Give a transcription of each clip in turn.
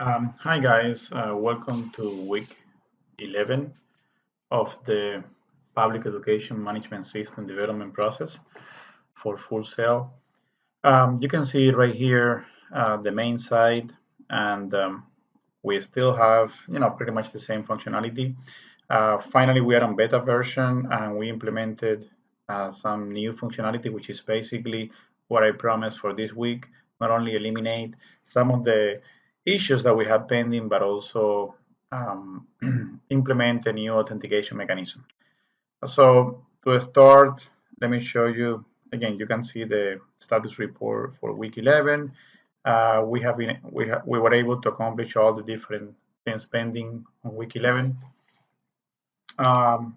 Hi guys, welcome to week 11 of the Public Education Management System development process for Full Sail. You can see right here the main site, and we still have pretty much the same functionality. Finally, we are on beta version and we implemented some new functionality, which is basically what I promised for this week. Not only eliminate some of the issues that we have pending, but also implement a new authentication mechanism. So to start, let me show you again. You can see the status report for week 11. We were able to accomplish all the different things pending on week 11. Um,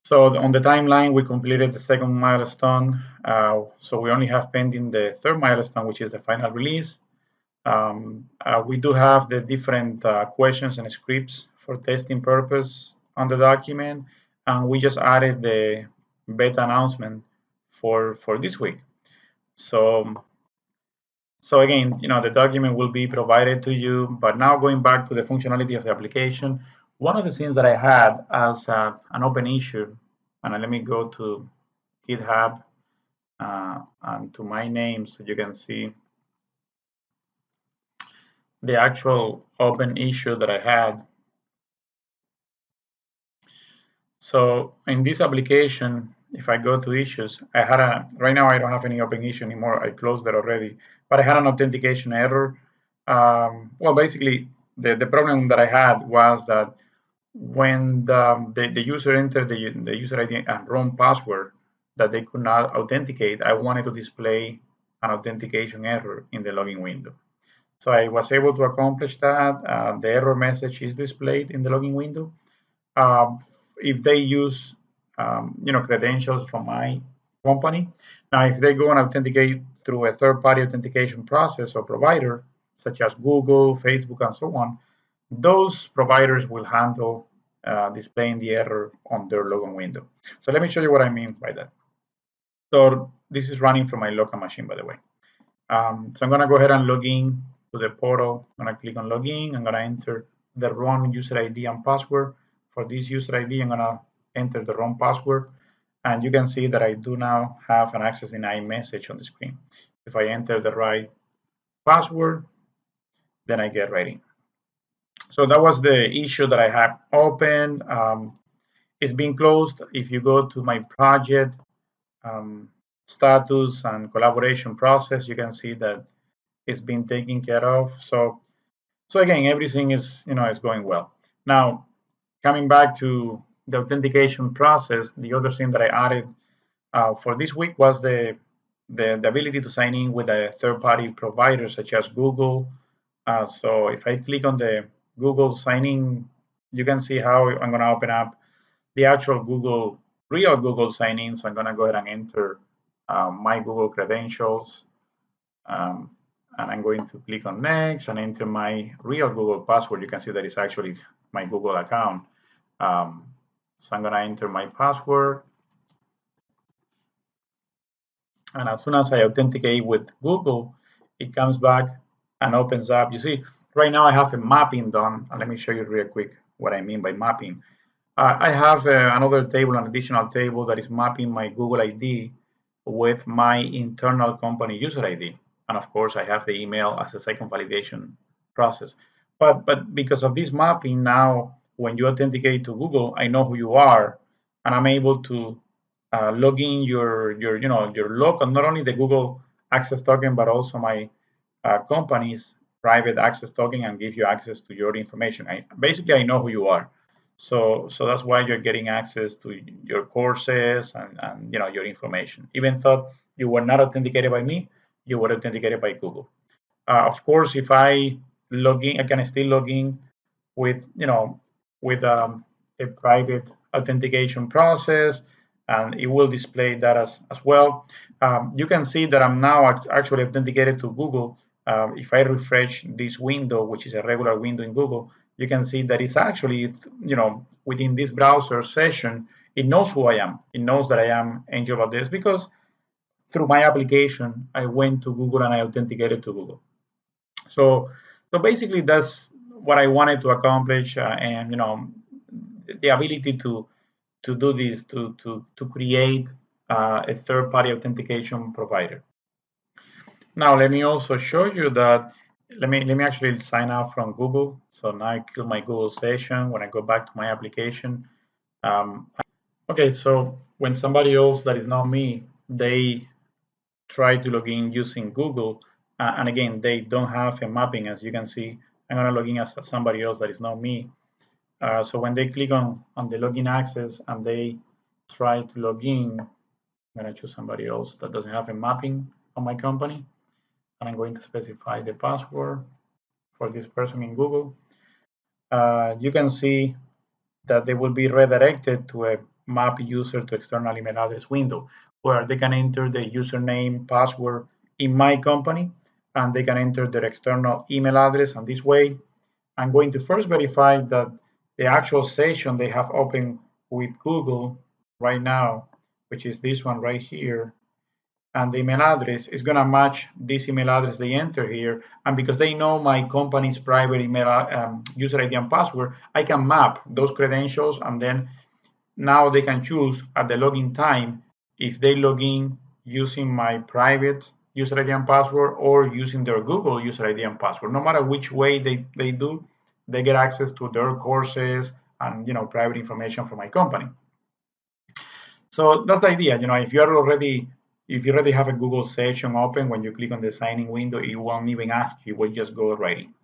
so on the timeline, we completed the second milestone. So we only have pending the third milestone, which is the final release. We do have the different questions and scripts for testing purpose on the document, and we just added the beta announcement for this week. So again, the document will be provided to you, but now going back to the functionality of the application, one of the things that I had as an open issue, and let me go to GitHub and to my name so you can see the actual open issue that I had. So in this application, if I go to issues, right now I don't have any open issue anymore. I closed it already, but I had an authentication error. Well, basically, the problem that I had was that when the user entered the user ID and wrong password that they could not authenticate, I wanted to display an authentication error in the login window. So I was able to accomplish that. The error message is displayed in the login window. Um, if they use credentials from my company. Now, if they go and authenticate through a third-party authentication process or provider, such as Google, Facebook, and so on, those providers will handle displaying the error on their login window. So let me show you what I mean by that. So this is running from my local machine, by the way. So I'm going to go ahead and log in to the portal. I'm going to click on login. I'm going to enter the wrong user ID and password. For this user ID, I'm going to enter the wrong password. And you can see that I do now have an access denied message on the screen. If I enter the right password, then I get right in. So that was the issue that I have open. It's been closed. If you go to my project status and collaboration process, you can see that it's been taken care of. So again, everything is is going well. Now, coming back to the authentication process, the other thing that I added for this week was the ability to sign in with a third-party provider such as Google. So if I click on the Google sign in, you can see how I'm going to open up the actual real Google sign in. So I'm going to go ahead and enter my Google credentials. And I'm going to click on next and enter my real Google password. You can see that it's actually my Google account. So I'm going to enter my password. And as soon as I authenticate with Google, it comes back and opens up. You see, right now I have a mapping done. And let me show you real quick what I mean by mapping. I have another table, an additional table that is mapping my Google ID with my internal company user ID. And of course, I have the email as a second validation process. But because of this mapping, now when you authenticate to Google, I know who you are, and I'm able to log in your local, not only the Google access token, but also my company's private access token, and give you access to your information. Basically I know who you are. So that's why you're getting access to your courses and your information. Even though you were not authenticated by me, you were authenticated by Google. Of course, if I log in, I can still log in with a private authentication process, and it will display that as well. You can see that I'm now actually authenticated to Google. If I refresh this window, which is a regular window in Google, you can see that it's actually, within this browser session, it knows who I am. It knows that I am Angel Valdez because through my application, I went to Google and I authenticated to Google. So So basically, that's what I wanted to accomplish, and the ability to do this to create a third-party authentication provider. Now let me also show you that. Let me actually sign up from Google. So now I kill my Google session. When I go back to my application, okay. So when somebody else that is not me, they try to log in using Google, and again they don't have a mapping. As you can see, I'm gonna log in as somebody else that is not me. So when they click on the login access and they try to log in, I'm gonna choose somebody else that doesn't have a mapping on my company, and I'm going to specify the password for this person in Google. You can see that they will be redirected to a map user to external email address window where they can enter the username password in my company, and they can enter their external email address. And this way I'm going to first verify that the actual session they have open with Google right now, which is this one right here, and the email address is going to match this email address they enter here. And because they know my company's private email user ID and password, I can map those credentials, and then now they can choose at the login time if they log in using my private user ID and password or using their Google user ID and password. No matter which way they do, they get access to their courses and private information from my company. So that's the idea. If you already have a Google session open, when you click on the sign in window, it won't even ask you, it will just go right in.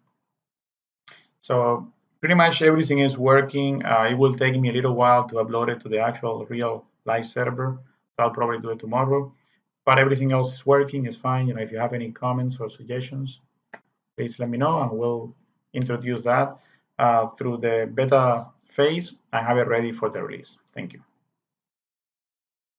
So pretty much everything is working. It will take me a little while to upload it to the actual real live server. So I'll probably do it tomorrow. But everything else is working, it's fine. If you have any comments or suggestions, please let me know and we'll introduce that through the beta phase and have it ready for the release. Thank you.